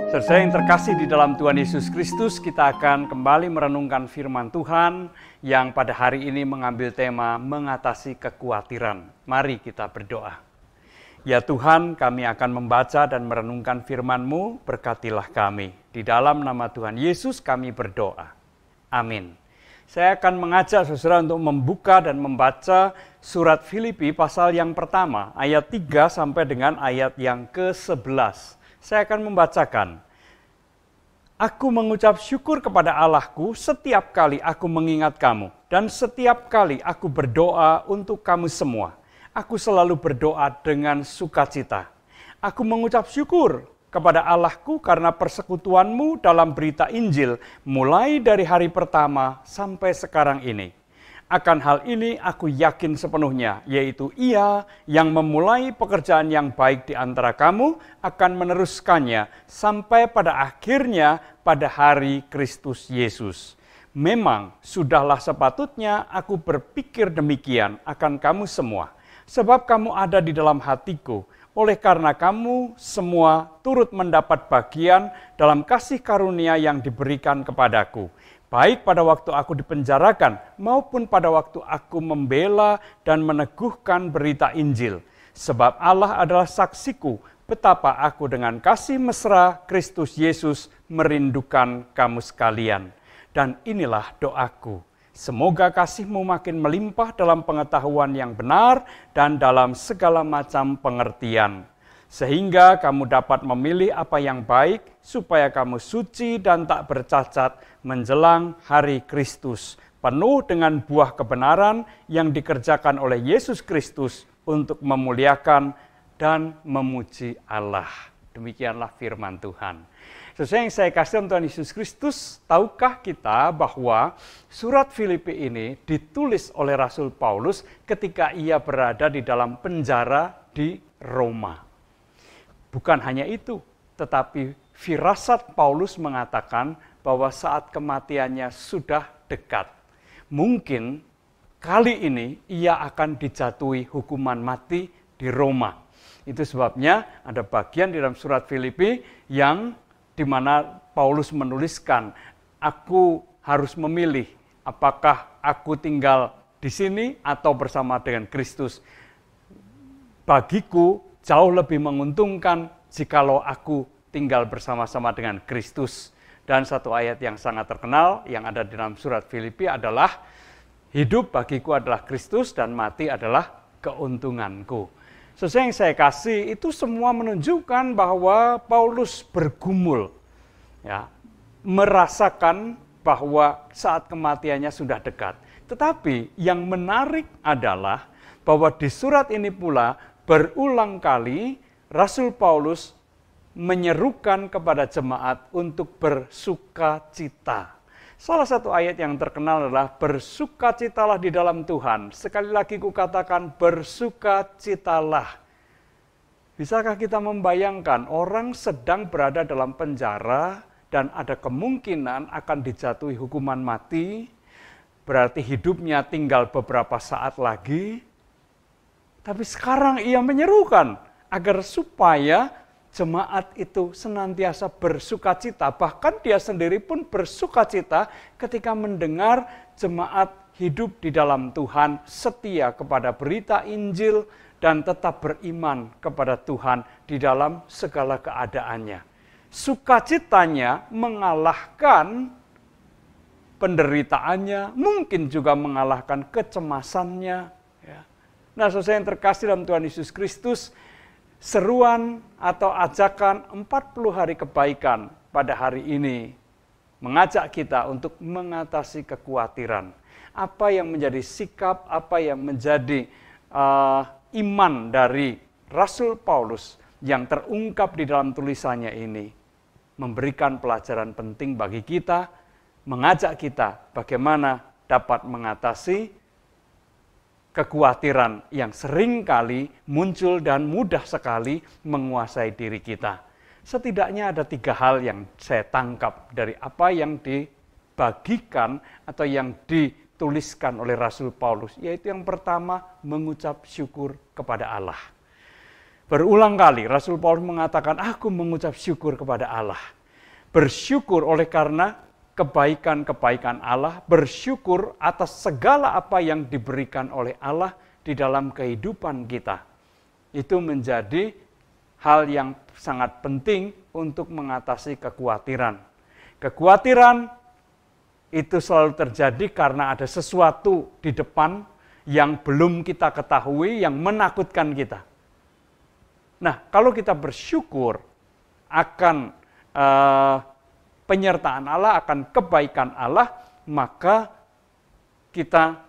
Saudara yang terkasih di dalam Tuhan Yesus Kristus, kita akan kembali merenungkan firman Tuhan yang pada hari ini mengambil tema mengatasi kekhawatiran. Mari kita berdoa. Ya Tuhan, kami akan membaca dan merenungkan firman-Mu, berkatilah kami. Di dalam nama Tuhan Yesus kami berdoa. Amin. Saya akan mengajak saudara untuk membuka dan membaca surat Filipi pasal yang pertama, ayat 3 sampai dengan ayat yang ke-11. Saya akan membacakan. Aku mengucap syukur kepada Allahku setiap kali aku mengingat kamu. Dan setiap kali aku berdoa untuk kamu semua. Aku selalu berdoa dengan sukacita. Aku mengucap syukur kepada Allahku karena persekutuanmu dalam berita Injil. Mulai dari hari pertama sampai sekarang ini. Akan hal ini aku yakin sepenuhnya, yaitu Ia yang memulai pekerjaan yang baik di antara kamu akan meneruskannya sampai pada akhirnya pada hari Kristus Yesus. Memang sudahlah sepatutnya aku berpikir demikian akan kamu semua, sebab kamu ada di dalam hatiku, oleh karena kamu semua turut mendapat bagian dalam kasih karunia yang diberikan kepadaku. Baik pada waktu aku dipenjarakan maupun pada waktu aku membela dan meneguhkan berita Injil. Sebab Allah adalah saksiku betapa aku dengan kasih mesra Kristus Yesus merindukan kamu sekalian. Dan inilah doaku. Semoga kasih-Mu makin melimpah dalam pengetahuan yang benar dan dalam segala macam pengertian. Sehingga kamu dapat memilih apa yang baik, supaya kamu suci dan tak bercacat menjelang hari Kristus, penuh dengan buah kebenaran yang dikerjakan oleh Yesus Kristus untuk memuliakan dan memuji Allah. Demikianlah firman Tuhan. Sesuai yang saya kasih Tuhan Yesus Kristus, tahukah kita bahwa surat Filipi ini ditulis oleh Rasul Paulus ketika ia berada di dalam penjara di Roma. Bukan hanya itu, tetapi firasat Paulus mengatakan bahwa saat kematiannya sudah dekat. Mungkin kali ini ia akan dijatuhi hukuman mati di Roma. Itu sebabnya ada bagian di dalam surat Filipi yang di mana Paulus menuliskan, aku harus memilih apakah aku tinggal di sini atau bersama dengan Kristus. Bagiku jauh lebih menguntungkan jikalau aku tinggal bersama-sama dengan Kristus. Dan satu ayat yang sangat terkenal yang ada di dalam surat Filipi adalah, hidup bagiku adalah Kristus dan mati adalah keuntunganku. Sesuai yang saya kasih, itu semua menunjukkan bahwa Paulus bergumul, ya, merasakan bahwa saat kematiannya sudah dekat. Tetapi yang menarik adalah bahwa di surat ini pula berulang kali Rasul Paulus menyerukan kepada jemaat untuk bersukacita. Salah satu ayat yang terkenal adalah bersukacitalah di dalam Tuhan. Sekali lagi kukatakan bersukacitalah. Bisakah kita membayangkan orang sedang berada dalam penjara dan ada kemungkinan akan dijatuhi hukuman mati, berarti hidupnya tinggal beberapa saat lagi. Tapi sekarang ia menyerukan agar supaya jemaat itu senantiasa bersukacita. Bahkan dia sendiri pun bersukacita ketika mendengar jemaat hidup di dalam Tuhan, setia kepada berita Injil, dan tetap beriman kepada Tuhan di dalam segala keadaannya. Sukacitanya mengalahkan penderitaannya, mungkin juga mengalahkan kecemasannya. Nah, saudara yang terkasih dalam Tuhan Yesus Kristus, seruan atau ajakan 40 hari kebaikan pada hari ini mengajak kita untuk mengatasi kekhawatiran. Apa yang menjadi sikap, apa yang menjadi iman dari Rasul Paulus yang terungkap di dalam tulisannya ini, memberikan pelajaran penting bagi kita, mengajak kita bagaimana dapat mengatasi kekhawatiran yang sering kali muncul dan mudah sekali menguasai diri kita. Setidaknya ada 3 hal yang saya tangkap dari apa yang dibagikan atau yang dituliskan oleh Rasul Paulus, yaitu yang pertama mengucap syukur kepada Allah. Berulang kali Rasul Paulus mengatakan, aku mengucap syukur kepada Allah. Bersyukur oleh karena kebaikan-kebaikan Allah, bersyukur atas segala apa yang diberikan oleh Allah di dalam kehidupan kita. Itu menjadi hal yang sangat penting untuk mengatasi kekhawatiran. Kekhawatiran itu selalu terjadi karena ada sesuatu di depan yang belum kita ketahui, yang menakutkan kita. Nah, kalau kita bersyukur akan penyertaan Allah, akan kebaikan Allah, maka kita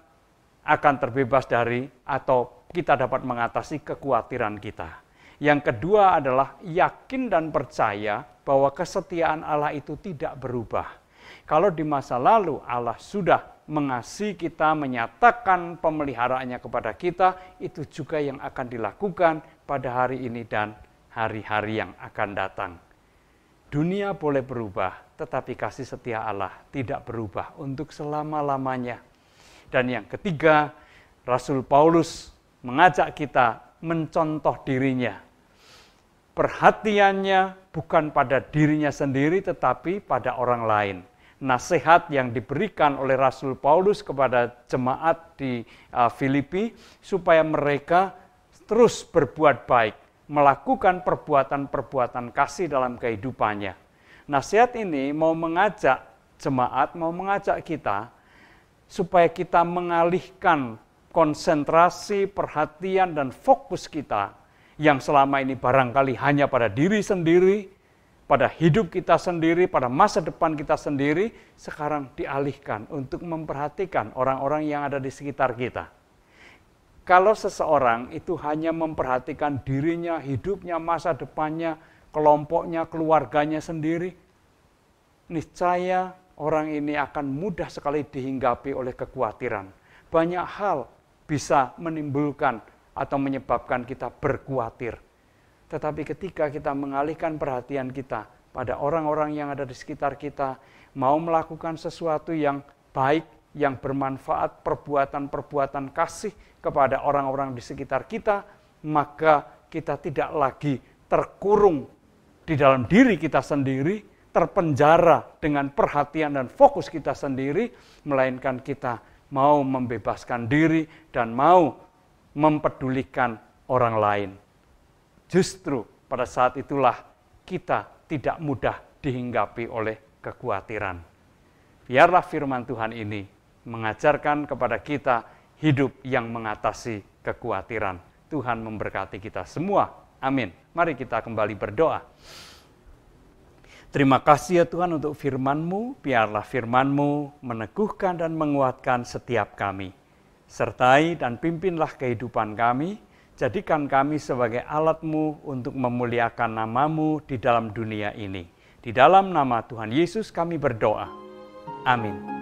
akan terbebas dari atau kita dapat mengatasi kekhawatiran kita. Yang kedua adalah yakin dan percaya bahwa kesetiaan Allah itu tidak berubah. Kalau di masa lalu Allah sudah mengasihi kita, menyatakan pemeliharaannya kepada kita, itu juga yang akan dilakukan pada hari ini dan hari-hari yang akan datang. Dunia boleh berubah, tetapi kasih setia Allah tidak berubah untuk selama-lamanya. Dan yang ketiga, Rasul Paulus mengajak kita mencontoh dirinya. Perhatiannya bukan pada dirinya sendiri, tetapi pada orang lain. Nasihat yang diberikan oleh Rasul Paulus kepada jemaat di Filipi supaya mereka terus berbuat baik, melakukan perbuatan-perbuatan kasih dalam kehidupannya. Nasihat ini mau mengajak jemaat, mau mengajak kita supaya kita mengalihkan konsentrasi, perhatian, dan fokus kita yang selama ini barangkali hanya pada diri sendiri, pada hidup kita sendiri, pada masa depan kita sendiri, sekarang dialihkan untuk memperhatikan orang-orang yang ada di sekitar kita. Kalau seseorang itu hanya memperhatikan dirinya, hidupnya, masa depannya, kelompoknya, keluarganya sendiri, niscaya orang ini akan mudah sekali dihinggapi oleh kekhawatiran. Banyak hal bisa menimbulkan atau menyebabkan kita berkhawatir. Tetapi ketika kita mengalihkan perhatian kita pada orang-orang yang ada di sekitar kita, mau melakukan sesuatu yang baik, yang bermanfaat, perbuatan-perbuatan kasih kepada orang-orang di sekitar kita, maka kita tidak lagi terkurung di dalam diri kita sendiri, terpenjara dengan perhatian dan fokus kita sendiri, melainkan kita mau membebaskan diri dan mau mempedulikan orang lain. Justru pada saat itulah kita tidak mudah dihinggapi oleh kekhawatiran. Biarlah firman Tuhan ini mengajarkan kepada kita hidup yang mengatasi kekhawatiran. Tuhan memberkati kita semua. Amin. Mari kita kembali berdoa. Terima kasih ya Tuhan untuk firman-Mu. Biarlah firman-Mu meneguhkan dan menguatkan setiap kami. Sertai dan pimpinlah kehidupan kami. Jadikan kami sebagai alat-Mu untuk memuliakan nama-Mu di dalam dunia ini. Di dalam nama Tuhan Yesus kami berdoa. Amin.